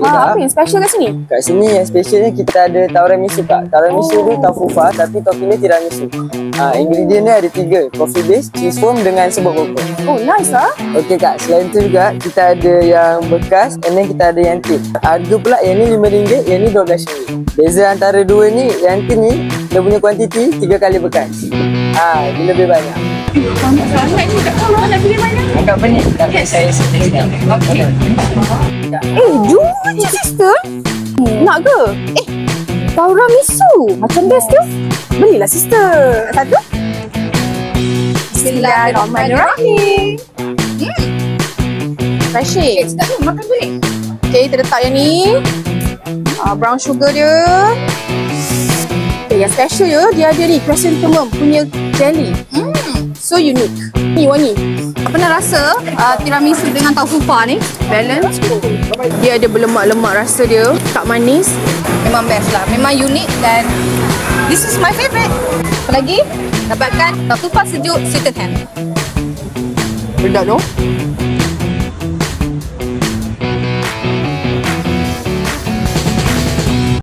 Apa yang special kat sini? Kat sini yang specialnya kita ada tiramisu kak. Tiramisu tu tafufa tapi toppingnya tiramisu. Ingredient dia ada 3. Coffee base, cheese foam dengan serbuk koko. Oh, nice lah. Okey kak, selain tu juga kita ada yang bekas and then kita ada yang tin. Harga pula yang ni RM5, yang ni RM12. Beza antara dua ni, yang tin ni dia punya kuantiti 3 kali bekas. Dia lebih banyak. Sangat ni tak tahu nak pilih mana. Agak pening tapi saya sedang. Okey. Jom je sister. Nak ke? Tiramisu. Macam best tu. Belilah sister. Satu. Bismillahirrahmanirrahim. Refreshing. Sedap tu, makan boleh. Okay, kita letak yang ni. Brown sugar dia. Yang special dia ada ni chrysanthemum punya jelly. So unique. Ni wangi. Pernah rasa tiramisu dengan taufufa ni balance. Dia ada berlemak-lemak rasa dia, tak manis. Memang best lah. Memang unik dan this is my favourite. Apa lagi? Dapatkan taufufa sejuk sweetened ham. Sedap tu.